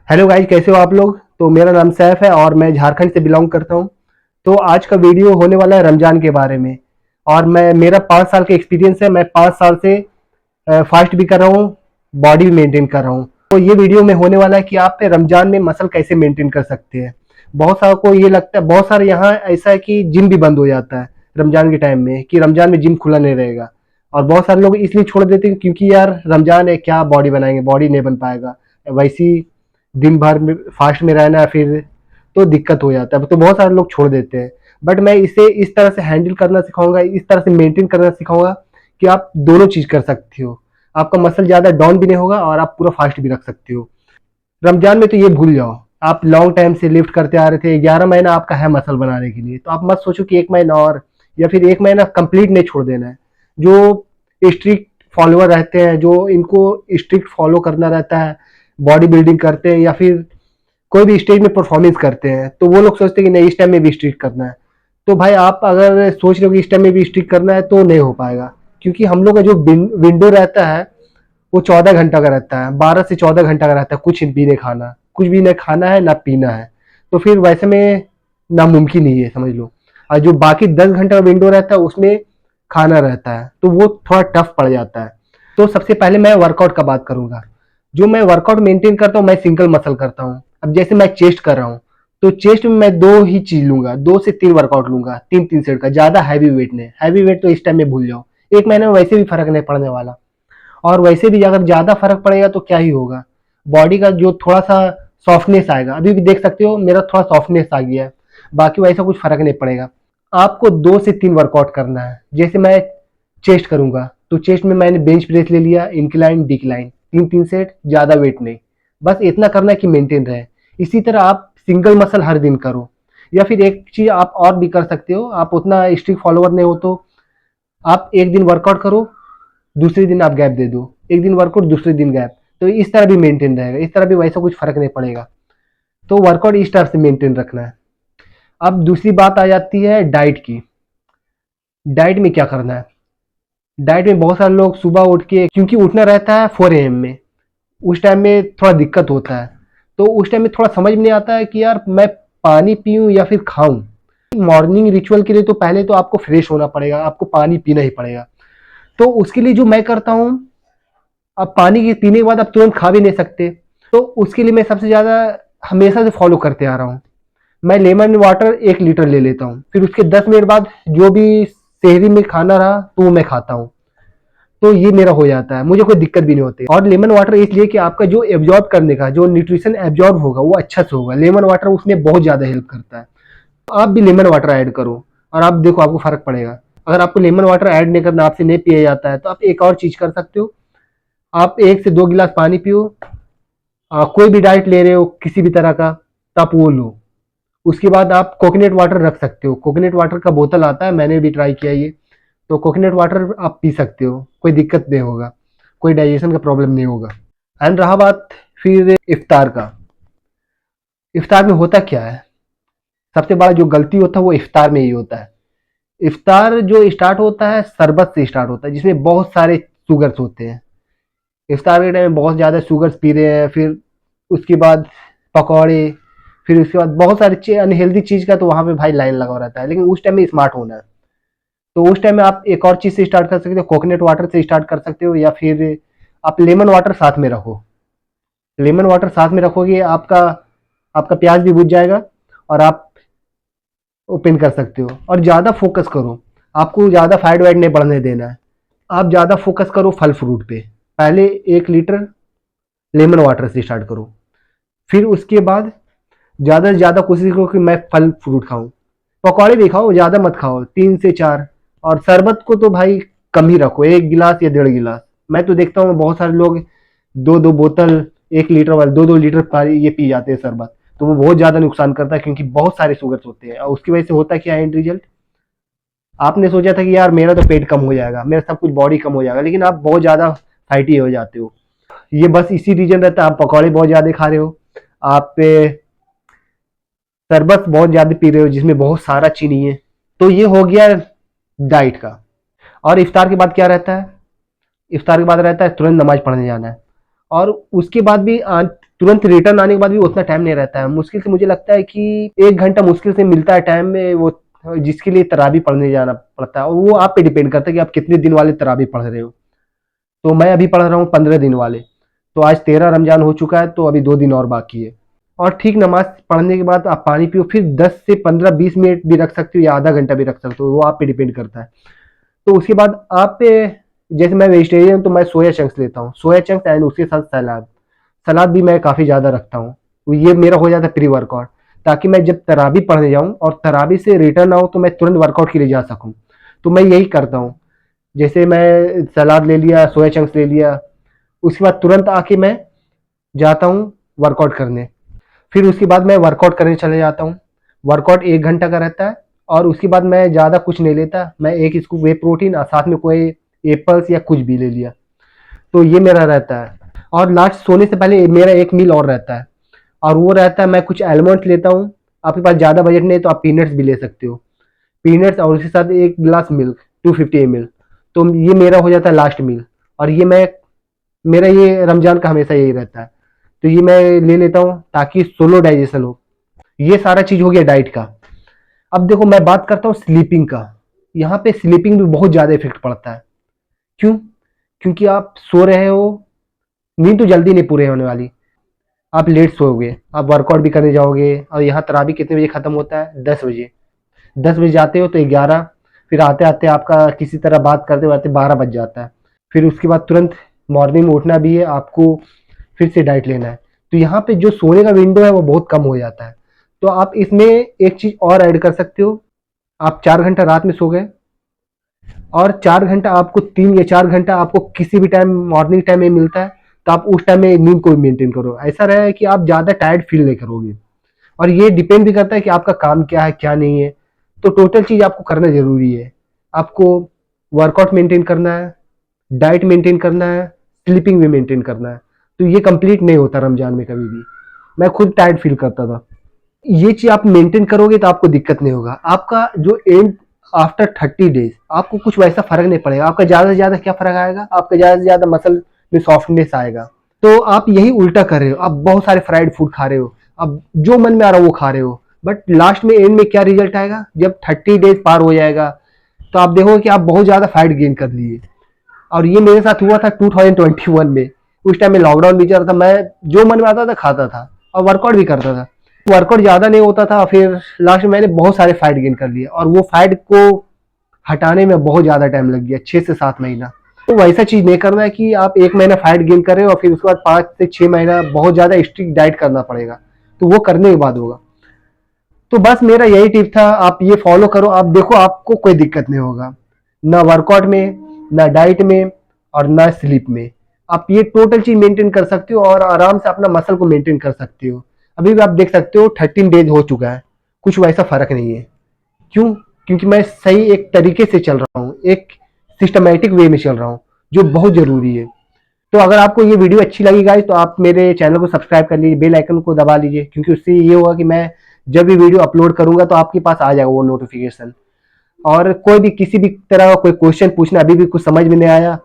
Hello guys, कैसे हो आप लोग। तो मेरा नाम सैफ है और मैं झारखंड से बिलोंग करता हूँ। तो आज का वीडियो होने वाला है रमजान के बारे में। और मैं मेरा 5 साल का एक्सपीरियंस है। मैं 5 साल से फास्ट भी कर रहा हूँ, बॉडी भी मेंटेन कर रहा हूँ। तो ये वीडियो में होने वाला है कि आप रमजान में मसल कैसे मेंटेन कर सकते हैं। बहुत सारों को ये लगता है, बहुत सारे यहाँ ऐसा है कि जिम भी बंद हो जाता है रमजान के टाइम में, कि रमजान में जिम खुला नहीं रहेगा। और बहुत सारे लोग इसलिए छोड़ देते हैं क्योंकि यार रमजान है, क्या बॉडी बनाएंगे, बॉडी नहीं बन पाएगा वैसी, दिन भर में फास्ट में रहना है फिर, तो दिक्कत हो जाता है। तो बहुत सारे लोग छोड़ देते हैं। बट मैं इसे इस तरह से हैंडल करना सिखाऊंगा, इस तरह से मेंटेन करना सिखाऊंगा कि आप दोनों चीज कर सकते हो। आपका मसल ज्यादा डाउन भी नहीं होगा और आप पूरा फास्ट भी रख सकते हो। रमजान में तो ये भूल जाओ, आप लॉन्ग टाइम से लिफ्ट करते आ रहे थे, 11 महीना आपका है मसल बनाने के लिए। तो आप मत सोचो कि 1 महीना और, या फिर 1 महीना कंप्लीट नहीं छोड़ देना है। जो स्ट्रिक्ट फॉलोअर रहते हैं, जो इनको स्ट्रिक्ट फॉलो करना रहता है, बॉडी बिल्डिंग करते हैं या फिर कोई भी स्टेज में परफॉर्मेंस करते हैं, तो वो लोग सोचते हैं कि नहीं इस टाइम में भी स्ट्रिक्ट करना है। तो भाई आप अगर सोच रहे हो कि इस टाइम में भी स्ट्रिक्ट करना है तो नहीं हो पाएगा। क्योंकि हम लोग का जो विंडो रहता है वो 14 घंटा का रहता है, 12 से 14 घंटा का रहता है। कुछ भी नहीं खाना, कुछ भी नहीं खाना है ना पीना है। तो फिर वैसे में नामुमकिन ही है, समझ लो। और जो बाकी 10 घंटा का विंडो रहता है उसमें खाना रहता है, तो वो थोड़ा टफ पड़ जाता है। तो सबसे पहले मैं वर्कआउट का बात करूंगा। जो मैं वर्कआउट मेंटेन करता हूँ, मैं सिंगल मसल करता हूँ। अब जैसे मैं चेस्ट कर रहा हूँ, तो चेस्ट में मैं दो ही चीज लूंगा, 2 से 3 वर्कआउट लूंगा, 3 3 सेट का, ज्यादा हैवी वेट नहीं। हैवी वेट तो इस टाइम में भूल जाओ, 1 महीने में वैसे भी फर्क नहीं पड़ने वाला। और वैसे भी अगर ज्यादा फर्क पड़ेगा तो क्या ही होगा, बॉडी का जो थोड़ा सा सॉफ्टनेस आएगा, अभी भी देख सकते हो मेरा थोड़ा सॉफ्टनेस आ गया है। बाकी वैसा कुछ फर्क नहीं पड़ेगा। आपको 2 से 3 वर्कआउट करना है। जैसे मैं चेस्ट करूंगा, तो चेस्ट में मैंने बेंच प्रेस ले लिया, इंक्लाइन डिक्लाइन, 3 3 सेट, ज्यादा वेट नहीं। बस इतना करना है कि मेंटेन रहे। इसी तरह आप सिंगल मसल हर दिन करो। या फिर एक चीज आप और भी कर सकते हो, आप उतना स्ट्रिक्ट फॉलोअर नहीं हो तो आप एक दिन वर्कआउट करो, दूसरे दिन आप गैप दे दो, एक दिन वर्कआउट दूसरे दिन गैप। तो इस तरह भी मेंटेन रहेगा, इस तरह भी वैसा कुछ फर्क नहीं पड़ेगा। तो वर्कआउट इस तरह से मेंटेन रखना है। अब दूसरी बात आ जाती है डाइट की। डाइट में क्या करना है। डाइट में बहुत सारे लोग सुबह उठ के, क्योंकि उठना रहता है 4 AM में, उस टाइम में थोड़ा दिक्कत होता है। तो उस टाइम में थोड़ा समझ में नहीं आता है कि यार मैं पानी पीऊं या फिर खाऊं। मॉर्निंग रिचुअल के लिए तो पहले तो आपको फ्रेश होना पड़ेगा, आपको पानी पीना ही पड़ेगा। तो उसके लिए जो मैं करता हूँ, अब पानी के पीने के बाद आप तुरंत खा भी नहीं सकते। तो उसके लिए मैं सबसे ज्यादा हमेशा से फॉलो करते आ रहा हूँ, मैं लेमन वाटर 1 लीटर ले लेता हूँ। फिर उसके 10 मिनट बाद जो भी शहरी में खाना रहा तो वो मैं खाता हूँ। तो ये मेरा हो जाता है, मुझे कोई दिक्कत भी नहीं होती। और लेमन वाटर इसलिए कि आपका जो एब्जॉर्ब करने का, जो न्यूट्रिशन एब्जॉर्ब होगा वो अच्छा से होगा। लेमन वाटर उसमें बहुत ज्यादा हेल्प करता है। तो आप भी लेमन वाटर ऐड करो और आप देखो आपको फर्क पड़ेगा। अगर आपको लेमन वाटर ऐड नहीं करना, आपसे नहीं पिया जाता है, तो आप एक और चीज कर सकते हो। आप 1 से 2 गिलास पानी पियो। कोई भी डाइट ले रहे हो किसी भी तरह का, तो आप वो लो। उसके बाद आप कोकोनट वाटर रख सकते हो। कोकोनट वाटर का बोतल आता है, मैंने भी ट्राई किया ये। तो कोकोनट वाटर आप पी सकते हो, कोई दिक्कत नहीं होगा, कोई डाइजेशन का प्रॉब्लम नहीं होगा। एंड रहा बात फिर इफ्तार का। इफ्तार में होता क्या है, सबसे बड़ा जो गलती होता है वो इफ्तार में ही होता है। इफ्तार जो स्टार्ट होता है शरबत से स्टार्ट होता है, जिसमें बहुत सारे शुगर्स होते हैं। इफ्तार के टाइम में बहुत ज़्यादा शुगर्स पी रहे हैं, फिर उसके बाद पकौड़े, फिर उसके बाद बहुत सारी अनहेल्दी चीज़ का, तो वहाँ पे भाई लाइन लगा रहता है। लेकिन उस टाइम में स्मार्ट होना है। तो उस टाइम में आप एक और चीज़ से स्टार्ट कर सकते हो, कोकोनट वाटर से स्टार्ट कर सकते हो, या फिर आप लेमन वाटर साथ में रखो। लेमन वाटर साथ में रखोगे, आपका आपका प्याज भी बुझ जाएगा और आप ओपन कर सकते हो। और ज़्यादा फोकस करो, आपको ज़्यादा फैट वैट नहीं बढ़ने देना है। आप ज़्यादा फोकस करो फल फ्रूट पे। पहले 1 लीटर लेमन वाटर से स्टार्ट करो, फिर उसके बाद ज़्यादा से ज़्यादा कोशिश करो कि मैं फल फ्रूट खाऊं। पकौड़े भी खाओ, ज़्यादा मत खाओ, 3 से 4। और शरबत को तो भाई कम ही रखो, 1 गिलास या 1.5 गिलास। मैं तो देखता हूँ बहुत सारे लोग 2 2 बोतल, 1 लीटर वाले 2 2 लीटर पानी ये पी जाते हैं शरबत। तो वो बहुत ज़्यादा नुकसान करता है, क्योंकि बहुत सारे शुगर्स होते हैं। और उसकी वजह से होता क्या है एंड रिजल्ट, आपने सोचा था कि यार मेरा तो पेट कम हो जाएगा, मेरा सब कुछ बॉडी कम हो जाएगा, लेकिन आप बहुत ज़्यादा फैटी हो जाते हो। ये बस इसी रीजन रहता है, आप पकौड़े बहुत ज़्यादा खा रहे हो, आप शरबत बहुत ज्यादा पी रहे हो जिसमें बहुत सारा चीनी है। तो ये हो गया डाइट का। और इफ्तार के बाद क्या रहता है, इफ्तार के बाद रहता है तुरंत नमाज पढ़ने जाना है। और उसके बाद भी तुरंत रिटर्न आने के बाद भी उतना टाइम नहीं रहता है। मुश्किल से मुझे लगता है कि 1 घंटा मुश्किल से मिलता है टाइम में, वो जिसके लिए तरावी पढ़ने जाना पड़ता है, और वो आप पे डिपेंड करता है कि आप कितने दिन वाले तरावी पढ़ रहे हो। तो मैं अभी पढ़ रहा हूँ 15 दिन वाले। तो आज 13 रमजान हो चुका है, तो अभी 2 दिन और बाकी है। और ठीक नमाज पढ़ने के बाद आप पानी पियो, फिर 10 से 15-20 मिनट भी रख सकते हो या आधा घंटा भी रख सकते हो, वो आप पे डिपेंड करता है। तो उसके बाद आप पे, जैसे मैं वेजिटेरियन तो मैं सोया चंक्स लेता हूँ, सोया चंक्स एंड उसके साथ सलाद। सलाद भी मैं काफ़ी ज़्यादा रखता हूँ। तो ये मेरा हो जाता है प्री वर्कआउट, ताकि मैं जब तरावी पढ़ने जाऊँ और तरावी से रिटर्न आऊँ तो मैं तुरंत वर्कआउट के लिए जा सकूँ। तो मैं यही करता हूँ। जैसे मैं सलाद ले लिया, सोया चंक्स ले लिया, उसके बाद तुरंत आके मैं जाता हूँ वर्कआउट करने। फिर उसके बाद मैं वर्कआउट करने चले जाता हूँ। वर्कआउट 1 घंटा का रहता है, और उसके बाद मैं ज़्यादा कुछ नहीं लेता। मैं एक स्कूप वे प्रोटीन और साथ में कोई एप्पल्स या कुछ भी ले लिया। तो ये मेरा रहता है। और लास्ट सोने से पहले मेरा एक मील और रहता है, और वो रहता है, मैं कुछ आलमंड्स लेता हूँ। आपके पास ज़्यादा बजट नहीं तो आप पीनट्स भी ले सकते हो। पीनट्स और उसके साथ 1 गिलास मिल्क 250 ml। तो ये मेरा हो जाता है लास्ट मील। और ये मैं, मेरा ये रमज़ान का हमेशा यही रहता है। तो ये मैं ले लेता हूँ ताकि स्लो डाइजेशन हो। ये सारा चीज़ हो गया डाइट का। अब देखो मैं बात करता हूँ स्लीपिंग का। यहाँ पे स्लीपिंग भी बहुत ज़्यादा इफेक्ट पड़ता है। क्यों? क्योंकि आप सो रहे हो, नींद तो जल्दी नहीं पूरी होने वाली। आप लेट सोओगे, आप वर्कआउट भी करने जाओगे, और यहाँ तरावी कितने बजे ख़त्म होता है? 10 बजे। 10 बजे जाते हो तो 11, फिर आते आते आपका किसी तरह बात करते करते 12 बज जाता है। फिर उसके बाद तुरंत मॉर्निंग में उठना भी है आपको, फिर से डाइट लेना है। तो यहाँ पे जो सोने का विंडो है वो बहुत कम हो जाता है। तो आप इसमें एक चीज़ और ऐड कर सकते हो। आप 4 घंटा रात में सो गए, और 4 घंटा आपको, 3 या 4 घंटा आपको किसी भी टाइम मॉर्निंग टाइम में मिलता है, तो आप उस टाइम में नींद को भी मेंटेन करो। ऐसा रहे कि आप ज़्यादा टायर्ड फील नहीं करोगे। और ये डिपेंड भी करता है कि आपका काम क्या है क्या नहीं है। तो टोटल चीज़ आपको करना ज़रूरी है। आपको वर्कआउट मेंटेन करना है, डाइट मेंटेन करना है, स्लीपिंग भी मेंटेन करना है। तो ये कंप्लीट नहीं होता रमजान में कभी भी। मैं खुद टायर्ड फील करता था। ये चीज आप मेंटेन करोगे तो आपको दिक्कत नहीं होगा। आपका जो एंड आफ्टर 30 डेज आपको कुछ वैसा फर्क नहीं पड़ेगा। आपका ज्यादा से ज्यादा क्या फर्क आएगा? आपका ज्यादा से ज्यादा मसल में सॉफ्टनेस आएगा। तो आप यही उल्टा कर रहे हो, आप बहुत सारे फ्राइड फूड खा रहे हो, अब जो मन में आ रहा हो वो खा रहे हो, बट लास्ट में एंड में क्या रिजल्ट आएगा? जब 30 डेज पार हो जाएगा तो आप देखोगे कि आप बहुत ज्यादा फैट गेन कर लिए। और ये मेरे साथ हुआ था 2021 में। उस टाइम में लॉकडाउन भी चल रहा था, मैं जो मन में आता था खाता था, और वर्कआउट भी करता था। वर्कआउट ज़्यादा नहीं होता था, फिर लास्ट में मैंने बहुत सारे फैट गेन कर लिए, और वो फैट को हटाने में बहुत ज़्यादा टाइम लग गया, 6 से 7 महीना। तो वैसा चीज़ नहीं करना है कि आप 1 महीना फैट गेन कर रहे हो और फिर उसके बाद 5 से 6 महीना बहुत ज़्यादा स्ट्रिक्ट डाइट करना पड़ेगा। तो वो करने के बाद होगा। तो बस मेरा यही टिप था, आप ये फॉलो करो, आप देखो आपको कोई दिक्कत नहीं होगा, ना वर्कआउट में, ना डाइट में, और ना स्लीप में। आप ये टोटल चीज मेंटेन कर सकते हो और आराम से अपना मसल को मेंटेन कर सकते हो। अभी भी आप देख सकते हो 13 डेज हो चुका है, कुछ वैसा फर्क नहीं है। क्यों? क्योंकि मैं सही एक तरीके से चल रहा हूँ, एक सिस्टमेटिक वे में चल रहा हूँ, जो बहुत जरूरी है। तो अगर आपको ये वीडियो अच्छी लगी गाइस, तो आप मेरे चैनल को सब्सक्राइब कर लीजिए, बेल आइकन को दबा लीजिए, क्योंकि उससे ये होगा कि मैं जब भी वीडियो अपलोड करूंगा तो आपके पास आ जाएगा वो नोटिफिकेशन। और कोई भी किसी भी तरह का कोई क्वेश्चन पूछना, अभी भी कुछ समझ में नहीं आया,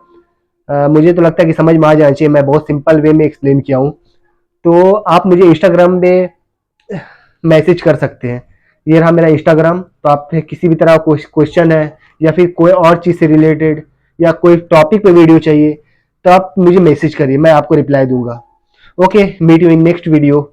मुझे तो लगता है कि समझ में आ जाना चाहिए, मैं बहुत सिंपल वे में एक्सप्लेन किया हूँ। तो आप मुझे इंस्टाग्राम पे मैसेज कर सकते हैं। ये रहा मेरा इंस्टाग्राम। तो आप किसी भी तरह का क्वेश्चन है, या फिर कोई और चीज़ से रिलेटेड, या कोई टॉपिक पे वीडियो चाहिए, तो आप मुझे मैसेज करिए, मैं आपको रिप्लाई दूंगा। Okay, meet you in next video.